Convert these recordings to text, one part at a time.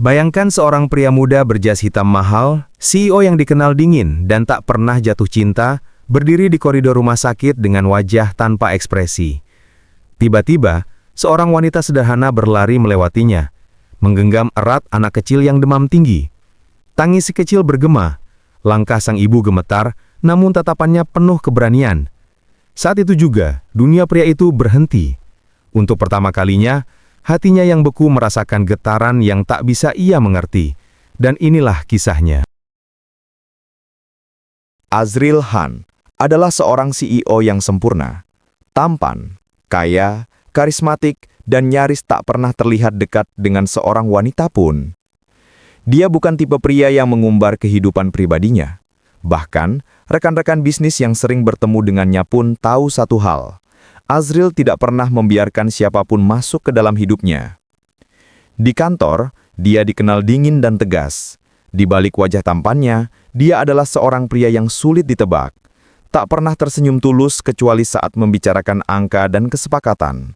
Bayangkan seorang pria muda berjas hitam mahal, CEO yang dikenal dingin dan tak pernah jatuh cinta, berdiri di koridor rumah sakit dengan wajah tanpa ekspresi. Tiba-tiba, seorang wanita sederhana berlari melewatinya, menggenggam erat anak kecil yang demam tinggi. Tangis si kecil bergema, langkah sang ibu gemetar, namun tatapannya penuh keberanian. Saat itu juga, dunia pria itu berhenti. Untuk pertama kalinya, hatinya yang beku merasakan getaran yang tak bisa ia mengerti. Dan inilah kisahnya. Azril Khan adalah seorang CEO yang sempurna, tampan, kaya, karismatik, dan nyaris tak pernah terlihat dekat dengan seorang wanita pun. Dia bukan tipe pria yang mengumbar kehidupan pribadinya. Bahkan, rekan-rekan bisnis yang sering bertemu dengannya pun tahu satu hal. Azril tidak pernah membiarkan siapapun masuk ke dalam hidupnya. Di kantor, dia dikenal dingin dan tegas. Di balik wajah tampannya, dia adalah seorang pria yang sulit ditebak. Tak pernah tersenyum tulus kecuali saat membicarakan angka dan kesepakatan.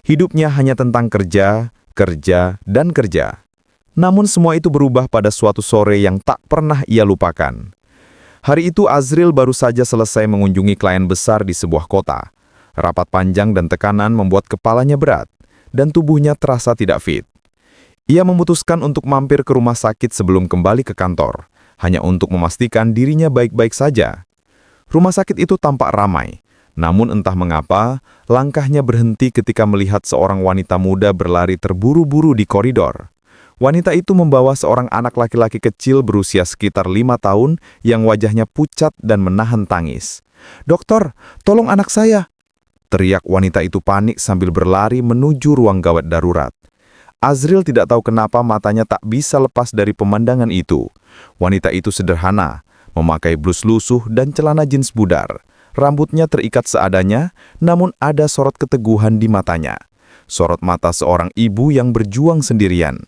Hidupnya hanya tentang kerja, kerja, dan kerja. Namun semua itu berubah pada suatu sore yang tak pernah ia lupakan. Hari itu Azril baru saja selesai mengunjungi klien besar di sebuah kota. Rapat panjang dan tekanan membuat kepalanya berat, dan tubuhnya terasa tidak fit. Ia memutuskan untuk mampir ke rumah sakit sebelum kembali ke kantor, hanya untuk memastikan dirinya baik-baik saja. Rumah sakit itu tampak ramai, namun entah mengapa, langkahnya berhenti ketika melihat seorang wanita muda berlari terburu-buru di koridor. Wanita itu membawa seorang anak laki-laki kecil berusia sekitar 5 tahun yang wajahnya pucat dan menahan tangis. "Dokter, tolong anak saya!" teriak wanita itu panik sambil berlari menuju ruang gawat darurat. Azril tidak tahu kenapa matanya tak bisa lepas dari pemandangan itu. Wanita itu sederhana, memakai blus lusuh dan celana jeans pudar. Rambutnya terikat seadanya, namun ada sorot keteguhan di matanya. Sorot mata seorang ibu yang berjuang sendirian.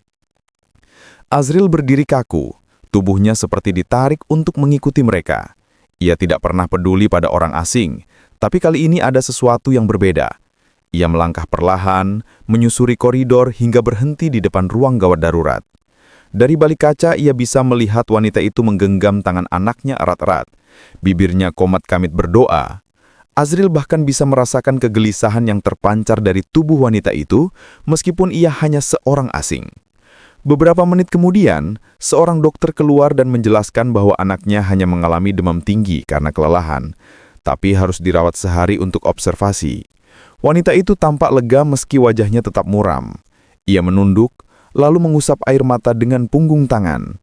Azril berdiri kaku, tubuhnya seperti ditarik untuk mengikuti mereka. Ia tidak pernah peduli pada orang asing, tapi kali ini ada sesuatu yang berbeda. Ia melangkah perlahan, menyusuri koridor hingga berhenti di depan ruang gawat darurat. Dari balik kaca ia bisa melihat wanita itu menggenggam tangan anaknya erat-erat. Bibirnya komat kamit berdoa. Azril bahkan bisa merasakan kegelisahan yang terpancar dari tubuh wanita itu, meskipun ia hanya seorang asing. Beberapa menit kemudian, seorang dokter keluar dan menjelaskan bahwa anaknya hanya mengalami demam tinggi karena kelelahan, tapi harus dirawat sehari untuk observasi. Wanita itu tampak lega meski wajahnya tetap muram. Ia menunduk, lalu mengusap air mata dengan punggung tangan.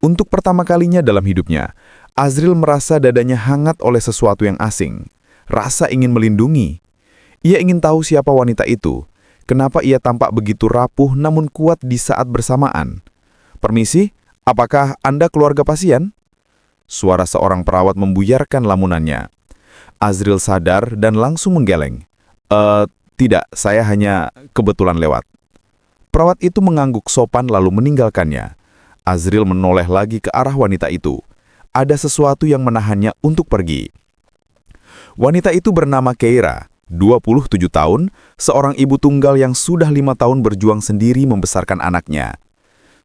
Untuk pertama kalinya dalam hidupnya, Azril merasa dadanya hangat oleh sesuatu yang asing. Rasa ingin melindungi. Ia ingin tahu siapa wanita itu. Kenapa ia tampak begitu rapuh namun kuat di saat bersamaan? "Permisi, apakah Anda keluarga pasien?" Suara seorang perawat membuyarkan lamunannya. Azril sadar dan langsung menggeleng. Tidak, saya hanya kebetulan lewat." Perawat itu mengangguk sopan lalu meninggalkannya. Azril menoleh lagi ke arah wanita itu. Ada sesuatu yang menahannya untuk pergi. Wanita itu bernama Keira, 27 tahun, seorang ibu tunggal yang sudah 5 tahun berjuang sendiri membesarkan anaknya.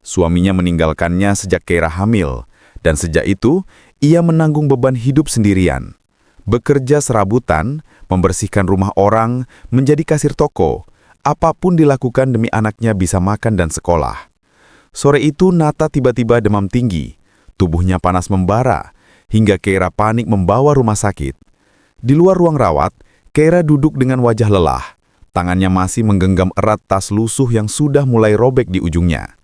Suaminya meninggalkannya sejak Keira hamil, dan sejak itu, ia menanggung beban hidup sendirian. Bekerja serabutan, membersihkan rumah orang, menjadi kasir toko, apapun dilakukan demi anaknya bisa makan dan sekolah. Sore itu Nata tiba-tiba demam tinggi, tubuhnya panas membara, hingga Keira panik membawa rumah sakit. Di luar ruang rawat, Keira duduk dengan wajah lelah. Tangannya masih menggenggam erat tas lusuh yang sudah mulai robek di ujungnya.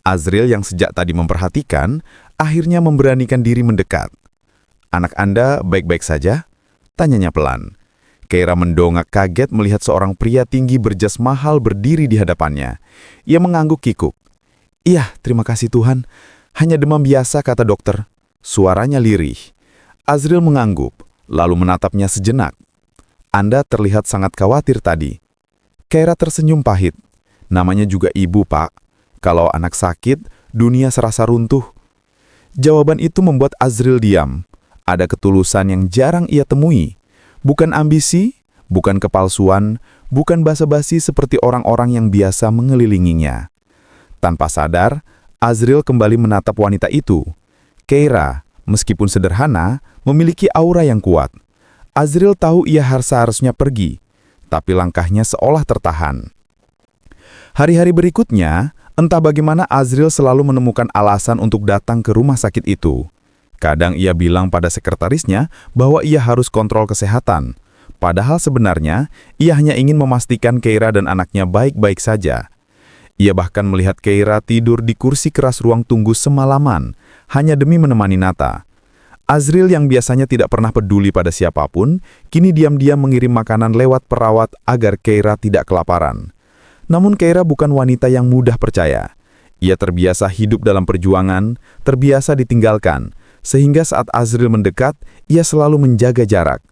Azril yang sejak tadi memperhatikan, akhirnya memberanikan diri mendekat. "Anak Anda baik-baik saja?" tanyanya pelan. Keira mendongak kaget melihat seorang pria tinggi berjas mahal berdiri di hadapannya. Ia mengangguk kikuk. "Iya, terima kasih Tuhan. Hanya demam biasa," kata dokter. Suaranya lirih. Azril mengangguk, lalu menatapnya sejenak. "Anda terlihat sangat khawatir tadi." Keira tersenyum pahit. "Namanya juga ibu, Pak. Kalau anak sakit, dunia serasa runtuh." Jawaban itu membuat Azril diam. Ada ketulusan yang jarang ia temui. Bukan ambisi, bukan kepalsuan, bukan basa-basi seperti orang-orang yang biasa mengelilinginya. Tanpa sadar, Azril kembali menatap wanita itu. Keira, meskipun sederhana, memiliki aura yang kuat. Azril tahu ia seharusnya pergi, tapi langkahnya seolah tertahan. Hari-hari berikutnya, entah bagaimana Azril selalu menemukan alasan untuk datang ke rumah sakit itu. Kadang ia bilang pada sekretarisnya bahwa ia harus kontrol kesehatan. Padahal sebenarnya, ia hanya ingin memastikan Keira dan anaknya baik-baik saja. Ia bahkan melihat Keira tidur di kursi keras ruang tunggu semalaman, hanya demi menemani Nata. Azril yang biasanya tidak pernah peduli pada siapapun, kini diam-diam mengirim makanan lewat perawat agar Keira tidak kelaparan. Namun Keira bukan wanita yang mudah percaya. Ia terbiasa hidup dalam perjuangan, terbiasa ditinggalkan, sehingga saat Azril mendekat, ia selalu menjaga jarak.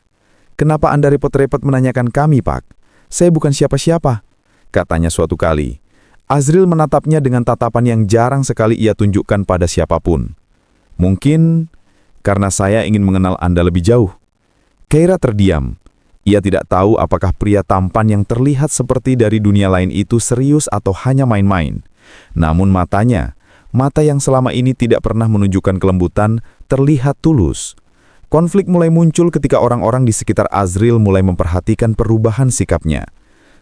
"Kenapa Anda repot-repot menanyakan kami, Pak? Saya bukan siapa-siapa," katanya suatu kali. Azril menatapnya dengan tatapan yang jarang sekali ia tunjukkan pada siapapun. "Mungkin karena saya ingin mengenal Anda lebih jauh." Keira terdiam. Ia tidak tahu apakah pria tampan yang terlihat seperti dari dunia lain itu serius atau hanya main-main. Namun matanya, mata yang selama ini tidak pernah menunjukkan kelembutan, terlihat tulus. Konflik mulai muncul ketika orang-orang di sekitar Azril mulai memperhatikan perubahan sikapnya.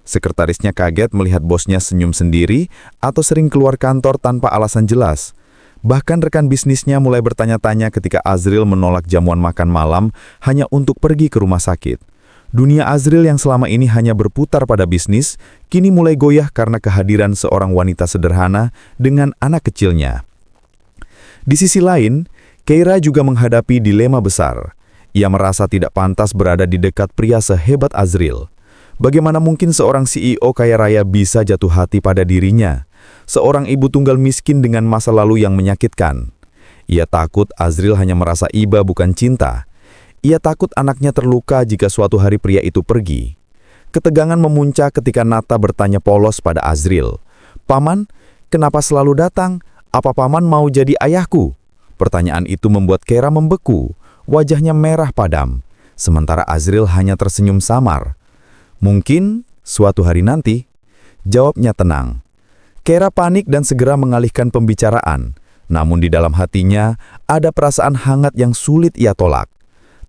Sekretarisnya kaget melihat bosnya senyum sendiri atau sering keluar kantor tanpa alasan jelas. Bahkan rekan bisnisnya mulai bertanya-tanya ketika Azril menolak jamuan makan malam hanya untuk pergi ke rumah sakit. Dunia Azril yang selama ini hanya berputar pada bisnis, kini mulai goyah karena kehadiran seorang wanita sederhana dengan anak kecilnya. Di sisi lain, Keira juga menghadapi dilema besar. Ia merasa tidak pantas berada di dekat pria sehebat Azril. Bagaimana mungkin seorang CEO kaya raya bisa jatuh hati pada dirinya? Seorang ibu tunggal miskin dengan masa lalu yang menyakitkan. Ia takut Azril hanya merasa iba bukan cinta. Ia takut anaknya terluka jika suatu hari pria itu pergi. Ketegangan memuncak ketika Nata bertanya polos pada Azril. "Paman, kenapa selalu datang? Apa paman mau jadi ayahku?" Pertanyaan itu membuat Keira membeku. Wajahnya merah padam. Sementara Azril hanya tersenyum samar. "Mungkin suatu hari nanti," jawabnya tenang. Keira panik dan segera mengalihkan pembicaraan. Namun di dalam hatinya ada perasaan hangat yang sulit ia tolak.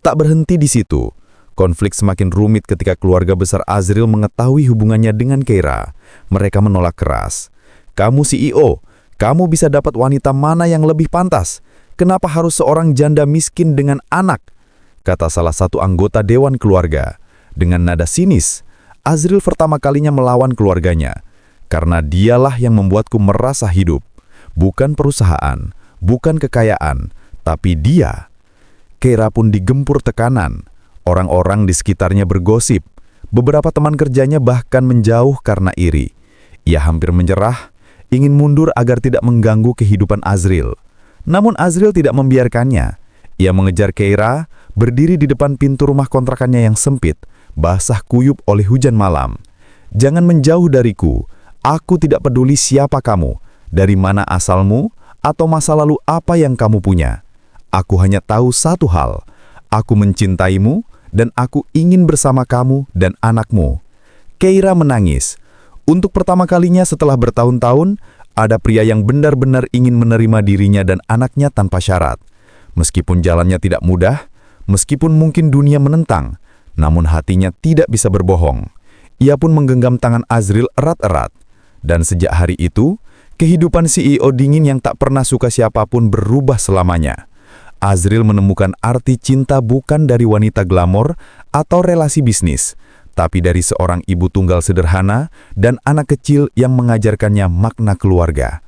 Tak berhenti di situ. Konflik semakin rumit ketika keluarga besar Azril mengetahui hubungannya dengan Keira. Mereka menolak keras. "Kamu CEO, kamu bisa dapat wanita mana yang lebih pantas? Kenapa harus seorang janda miskin dengan anak?" kata salah satu anggota dewan keluarga. Dengan nada sinis, Azril pertama kalinya melawan keluarganya. "Karena dialah yang membuatku merasa hidup. Bukan perusahaan, bukan kekayaan, tapi dia." Keira pun digempur tekanan. Orang-orang di sekitarnya bergosip. Beberapa teman kerjanya bahkan menjauh karena iri. Ia hampir menyerah, ingin mundur agar tidak mengganggu kehidupan Azril. Namun Azril tidak membiarkannya. Ia mengejar Keira, berdiri di depan pintu rumah kontrakannya yang sempit, basah kuyup oleh hujan malam. "Jangan menjauh dariku. Aku tidak peduli siapa kamu, dari mana asalmu, atau masa lalu apa yang kamu punya. Aku hanya tahu satu hal, aku mencintaimu dan aku ingin bersama kamu dan anakmu." Keira menangis. Untuk pertama kalinya setelah bertahun-tahun, ada pria yang benar-benar ingin menerima dirinya dan anaknya tanpa syarat. Meskipun jalannya tidak mudah, meskipun mungkin dunia menentang, namun hatinya tidak bisa berbohong. Ia pun menggenggam tangan Azril erat-erat. Dan sejak hari itu, kehidupan CEO dingin yang tak pernah suka siapapun berubah selamanya. Azril menemukan arti cinta bukan dari wanita glamor atau relasi bisnis, tapi dari seorang ibu tunggal sederhana dan anak kecil yang mengajarkannya makna keluarga.